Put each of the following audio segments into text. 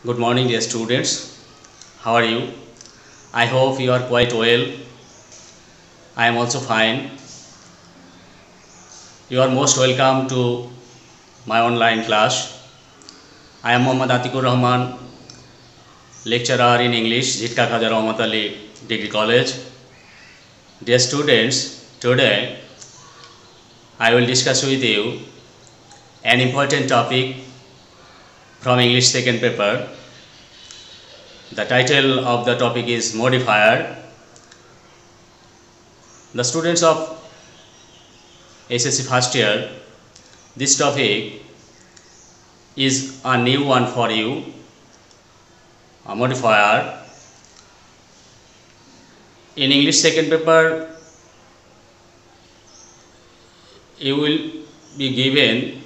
Good morning, dear students. How are you? I hope you are quite well. I am also fine. You are most welcome to my online class. I am Mohammad Atikur Rahman, lecturer in English, Jitka Khaja Rahmat Ali Degree College. Dear students, today I will discuss with you an important topic from English second paper. The title of the topic is modifier. The students of SSC first year, this topic is a new one for you, a modifier. In English second paper, you will be given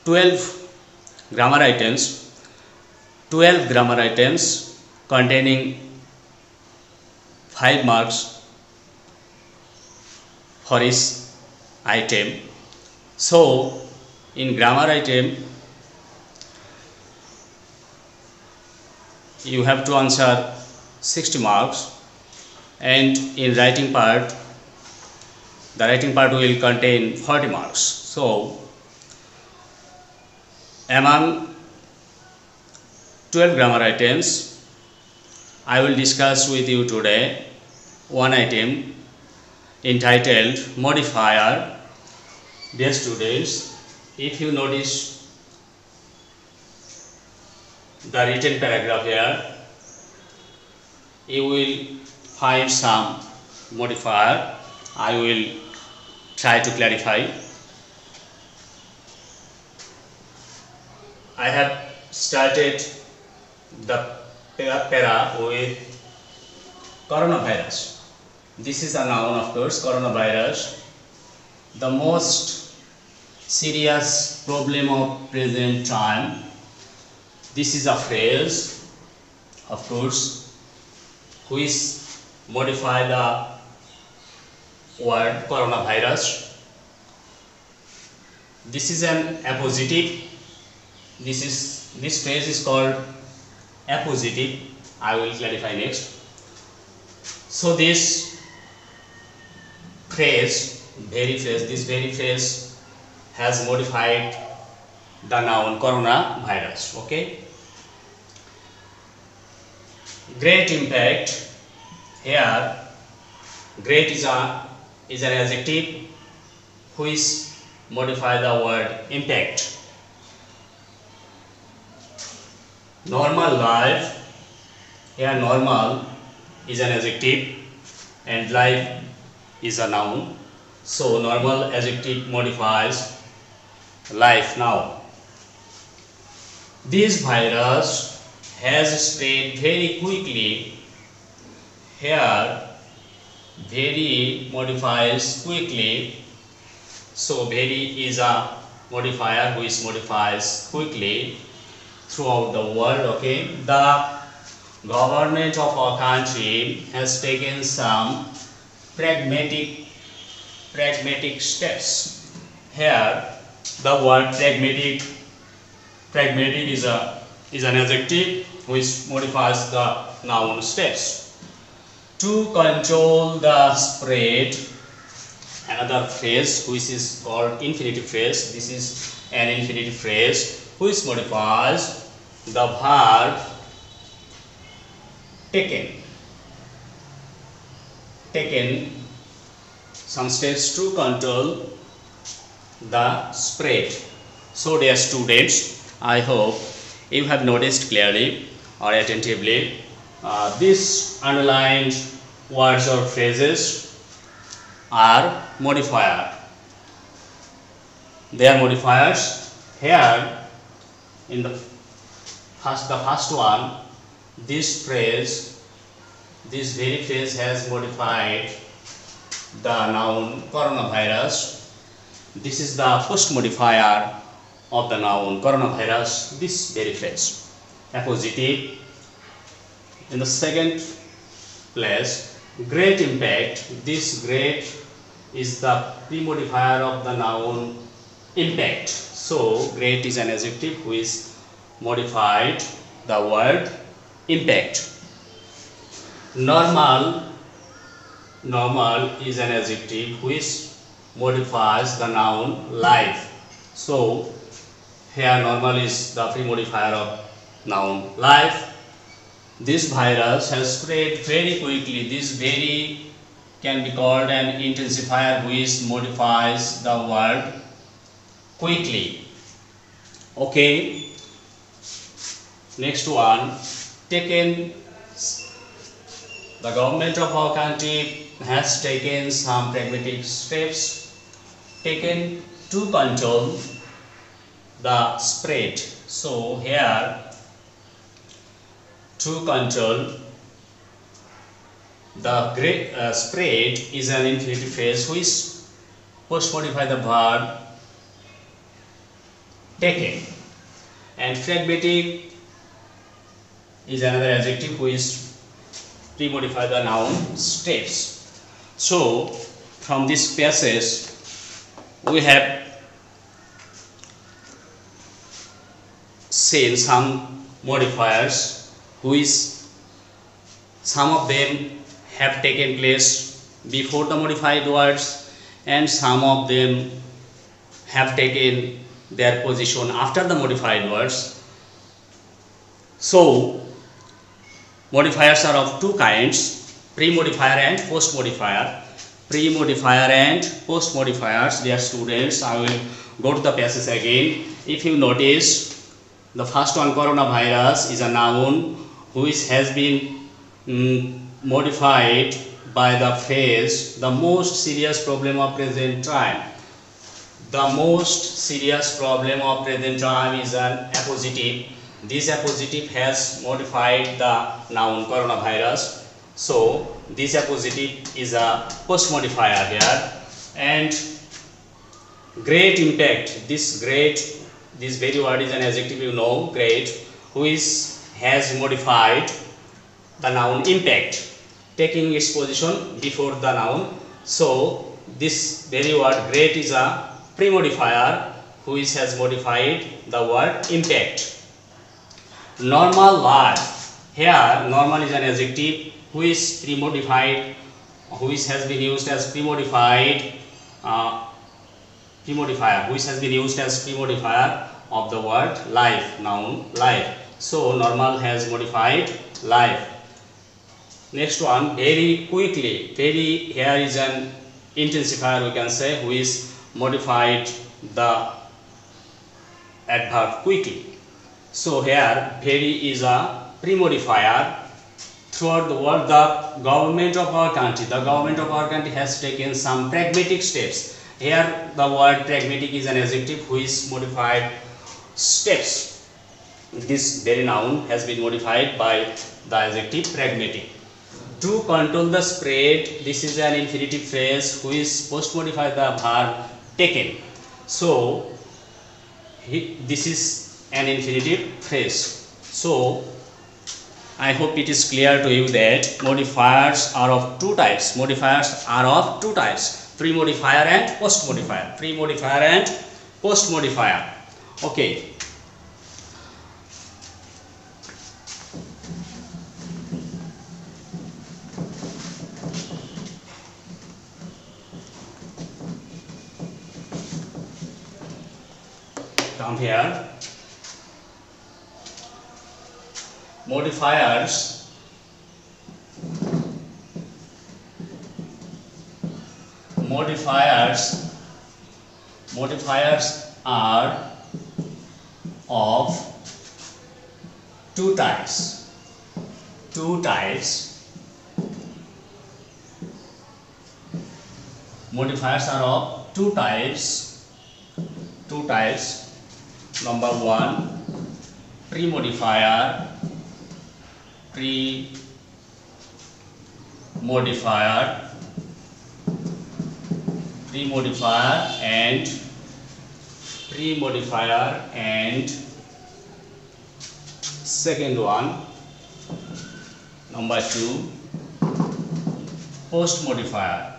12 grammar items containing 5 marks for each item. So in grammar item you have to answer 60 marks, and in writing part the writing part will contain 40 marks. So among 12 grammar items, I will discuss with you today one item entitled modifier. Dear students, if you notice the written paragraph here, you will find some modifier. I will try to clarify. I have started the para with coronavirus. This is a noun, of course, coronavirus. The most serious problem of present time. This is a phrase, of course, which modify the word coronavirus. This is an appositive. This phrase is called appositive. I will clarify next. So this very phrase has modified the noun coronavirus. Okay. Great impact. Here, great is an adjective which modify the word impact. Normal life. Here normal is an adjective and life is a noun. So normal adjective modifies life now. This virus has spread very quickly. Here very modifies quickly. So very is a modifier which modifies quickly throughout the world. Okay, the government of our country has taken some pragmatic steps. Here the word pragmatic is an adjective which modifies the noun steps. To control the spread, another phrase which is called infinitive phrase. This is an infinitive phrase which modifies the verb taken some steps to control the spread. So dear students, I hope you have noticed clearly or attentively these underlined words or phrases are modifier. They are modifiers. Here in the first one, this very phrase has modified the noun coronavirus. This is the first modifier of the noun coronavirus, this very phrase. Appositive. In the second place, great impact. This great is the pre-modifier of the noun impact. So great is an adjective which modified the word impact. Normal is an adjective which modifies the noun life. So here normal is the pre-modifier of noun life. This virus has spread very quickly. This very can be called an intensifier which modifies the word quickly. Okay, next one, taken. The government of our country has taken some pragmatic steps taken to control the spread. So here, to control the spread is an infinitive phrase which post modify the verb taken, and pragmatic is another adjective which pre-modify the noun steps. So from this passage we have seen some modifiers which some of them have taken place before the modified words and some of them have taken their position after the modified words. So modifiers are of two kinds, pre-modifier and post-modifier. Pre-modifier and post-modifiers, dear students, I will go to the passage again. If you notice, the first one, coronavirus, is a noun which has been modified by the phrase the most serious problem of present time. The most serious problem of present time is an appositive. This appositive has modified the noun coronavirus. So this appositive is a post modifier here. And great impact, this very word is an adjective, you know, great, which has modified the noun impact, taking its position before the noun. So this very word great is a pre-modifier which has modified the word impact. Normal life, here normal is an adjective which pre-modified, which has been used as pre-modified pre-modifier, which has been used as pre-modifier of the word life, noun life. So normal has modified life. Next one, very quickly, very, here is an intensifier we can say which modified the adverb quickly. So here very is a pre-modifier. Throughout the world, the government of our country has taken some pragmatic steps. Here the word pragmatic is an adjective which modified steps. This very noun has been modified by the adjective pragmatic. To control the spread, this is an infinitive phrase which post modify the verb taken. So this is an infinitive phrase. So I hope it is clear to you that modifiers are of two types. Pre-modifier and post-modifier. Pre-modifier and post-modifier. Okay. Come here. Modifiers are of two types. Modifiers are of two types. Number one, pre-modifier and second one, number two, post modifier.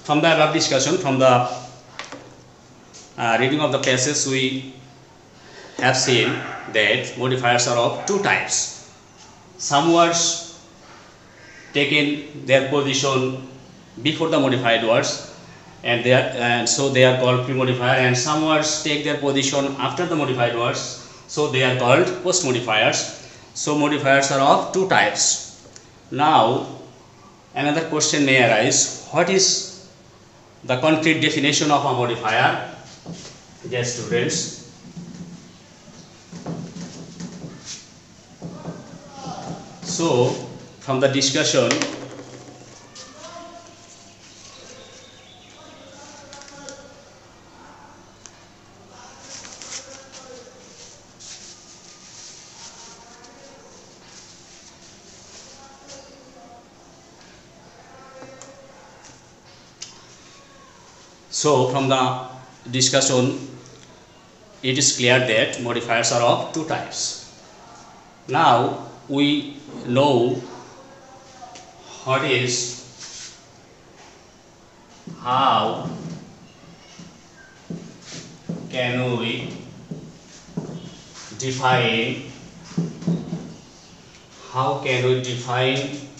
from the above discussion, from the reading of the passage, we have seen that modifiers are of two types. Some words taken their position before the modified words, and so they are called pre-modifier, and some words take their position after the modified words, so they are called post-modifiers. So modifiers are of two types. Now another question may arise: what is the concrete definition of a modifier? Yes, students. So from the discussion, it is clear that modifiers are of two types. Now we know how can we define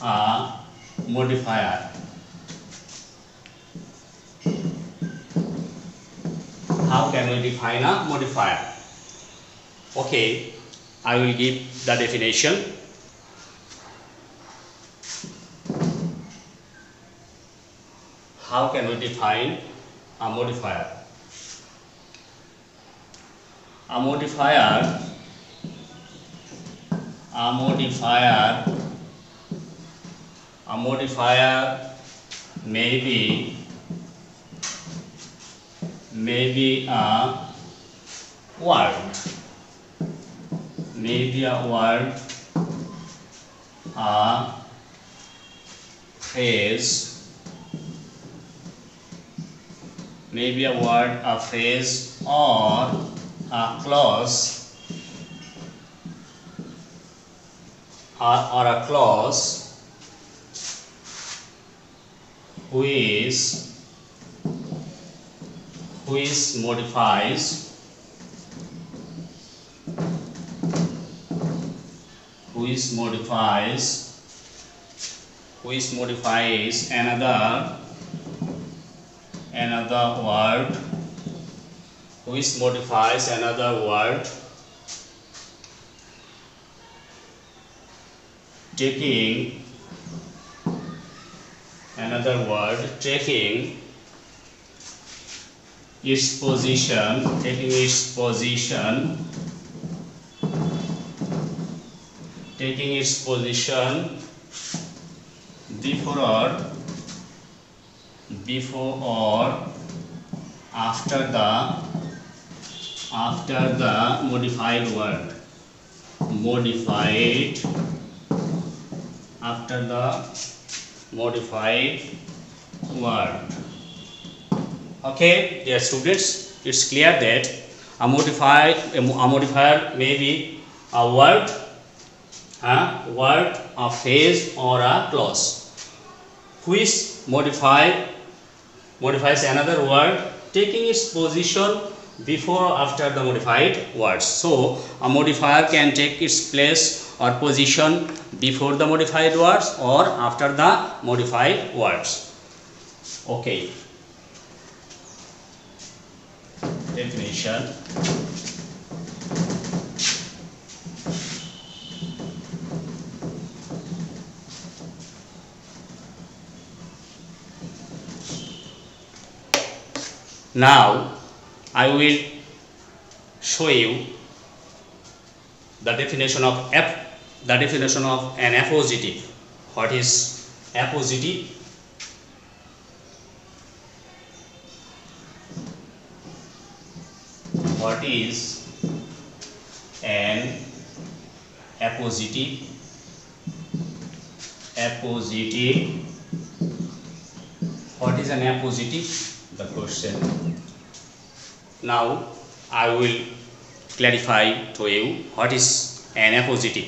a modifier. How can we define a modifier? Okay, I will give the definition. How can we define a modifier? A modifier may be a word, a phrase, or a clause, which modifies another word, taking its position before or after the modified word. Okay, dear students, it's clear that a modifier may be a word, a phrase, or a clause which modifies another word, taking its position before or after the modified words. So a modifier can take its place or position before the modified words or after the modified words. Okay. Definition. Now I will show you the definition of an appositive. What is appositive? What is an appositive? What is an appositive? The question. Now I will clarify to you what is an appositive.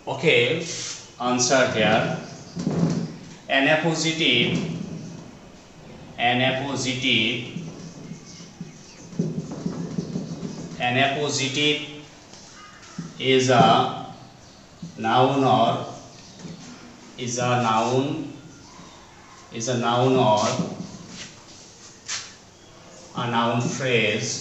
Okay, answer here. An appositive An appositive is a noun or a noun phrase a noun or a noun phrase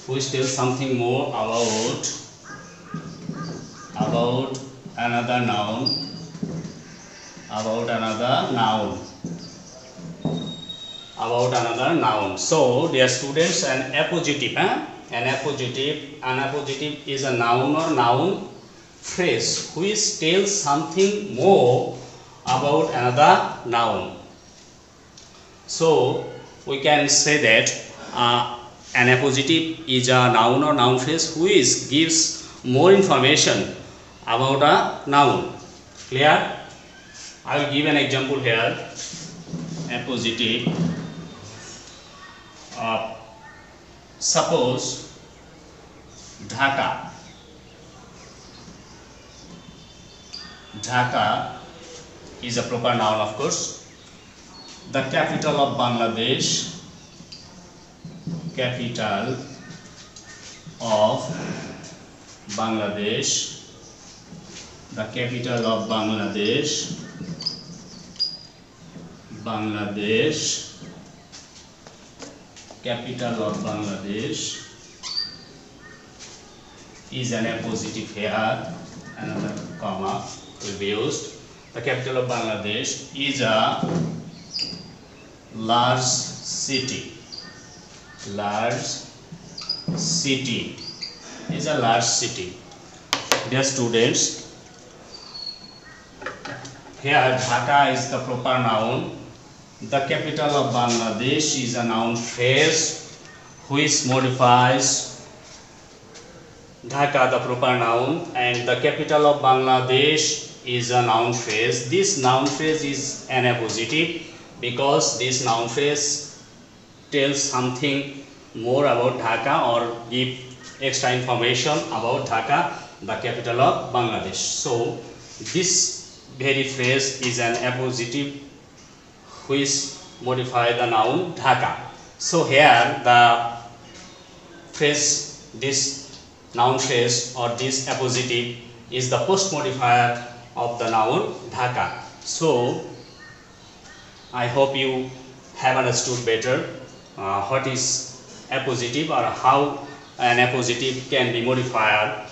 which tells something more about another noun. So dear students, an appositive is a noun or noun phrase which tells something more about another noun. So we can say that an appositive is a noun or noun phrase which gives more information about a noun. Clear? I will give an example here. Appositive. Suppose Dhaka is a proper noun, of course. The capital of Bangladesh. The capital of Bangladesh is an appositive here. Another comma will be used. The capital of Bangladesh is a large city. Dear students, here Dhaka is the proper noun. The capital of Bangladesh is a noun phrase which modifies Dhaka, the proper noun, and the capital of Bangladesh is a noun phrase. This noun phrase is an appositive because this noun phrase tells something more about Dhaka or give extra information about Dhaka, the capital of Bangladesh. So this very phrase is an appositive which modify the noun Dhaka. So here the phrase, this noun phrase or this appositive is the post modifier of the noun Dhaka. So I hope you have understood better what is appositive or how an appositive can be modifier.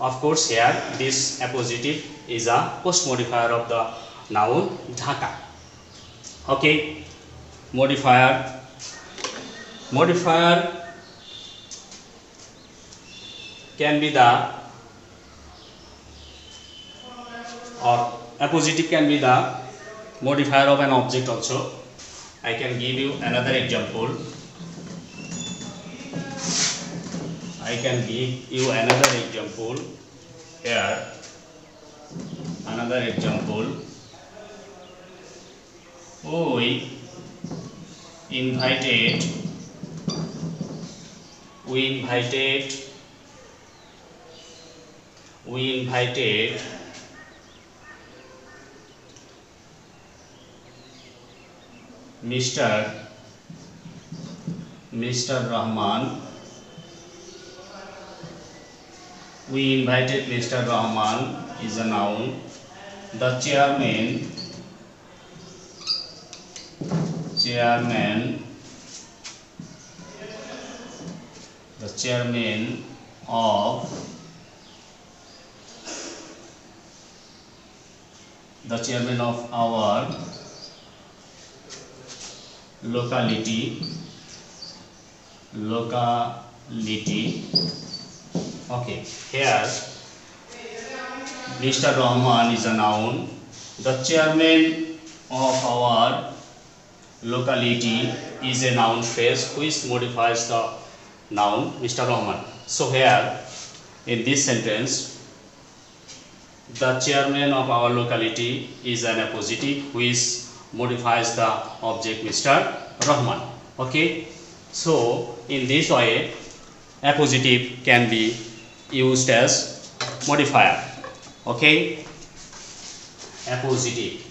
Of course, here this appositive is a post modifier of the noun Dhaka. Okay, modifier can be the, or appositive can be the modifier of an object also. I can give you another example. Here. Another example. We invited Mr. Rahman. We invited Mr. Rahman is a noun. The chairman of our locality. Okay, here Mr. Rahman is a noun. The chairman of our locality is a noun phrase which modifies the noun Mr. Rahman. So here in this sentence, the chairman of our locality is an appositive which modifies the object Mr. Rahman. Okay, so in this way appositive can be used as modifier. Okay, appositive.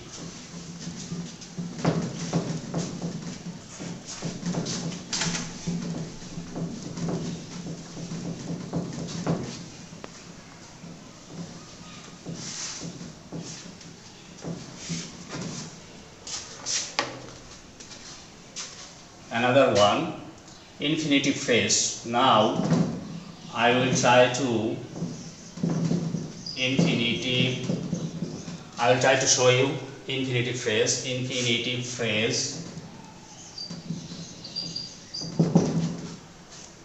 Another one, infinitive phrase. Now I will try to show you infinitive phrase. Infinitive phrase.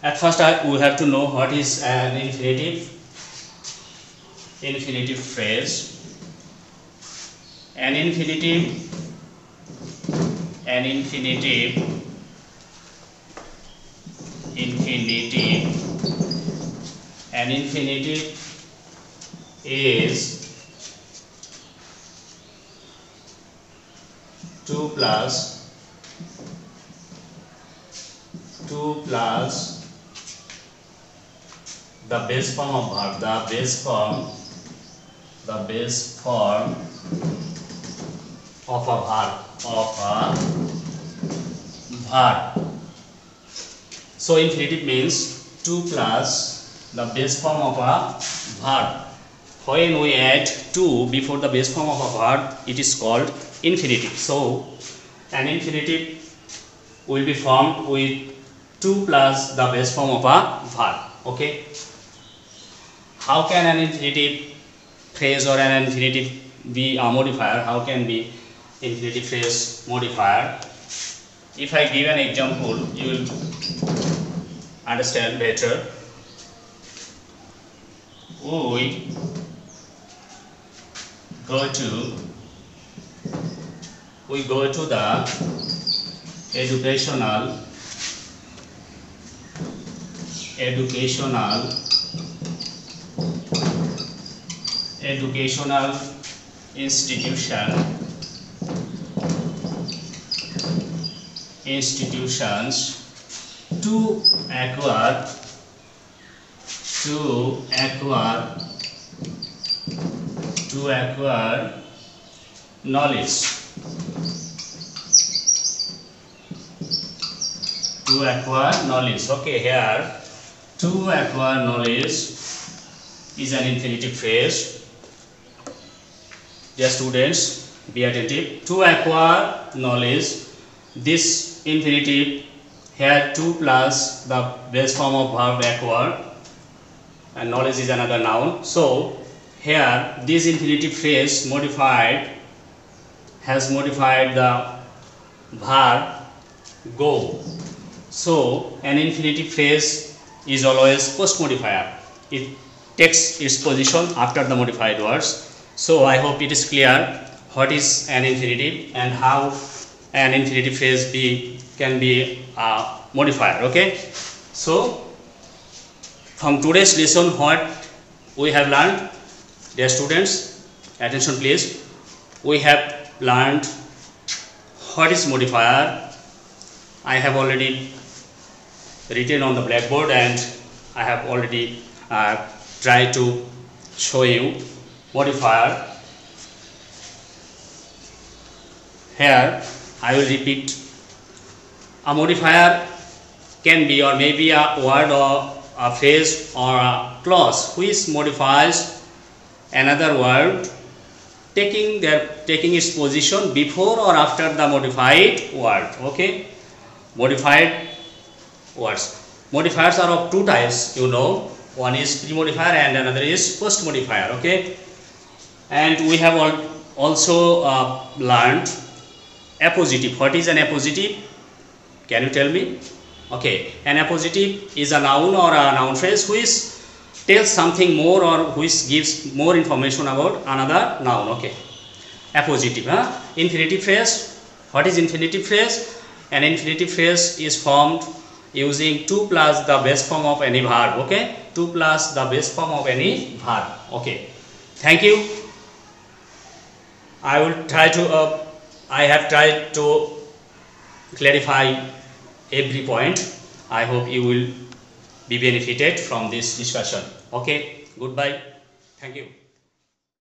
At first we have to know what is an infinitive phrase. An infinitive is 2 plus the base form of verb, the base form of a verb. So infinitive means 2 plus the base form of a verb. When we add 2 before the base form of a verb, it is called infinitive. So an infinitive will be formed with 2 plus the base form of a verb. Okay. How can an infinitive phrase or an infinitive be a modifier? How can be infinitive phrase modifier? If I give an example, you will understand better. We go to the educational institutions to acquire knowledge. Okay, here to acquire knowledge is an infinitive phrase. Dear students, be attentive. To acquire knowledge, this infinitive here 2 plus the base form of verb acquire, and knowledge is another noun. So here this infinitive phrase has modified the verb go. So an infinitive phrase is always post modifier. It takes its position after the modified words. So I hope it is clear what is an infinitive and how an infinitive phrase can be a modifier. Okay, so from today's lesson what we have learned, dear students, attention please. We have learned what is modifier. I have already written on the blackboard and I have already tried to show you modifier. Here I will repeat. A modifier can be or maybe a word or a phrase or a clause which modifies another word, taking its position before or after the modified word. Okay, modified words. Modifiers are of two types, you know. One is pre-modifier and another is post-modifier. Okay, and we have also learned appositive. What is an appositive? Can you tell me? Okay, an appositive is a noun or a noun phrase which tells something more or which gives more information about another noun. Okay, appositive. Infinitive phrase. What is infinitive phrase? An infinitive phrase is formed using to plus the base form of any verb. Okay, to plus the base form of any verb. Okay, thank you. I will try to I have tried to clarify every point. I hope you will be benefited from this discussion. Okay, goodbye. Thank you.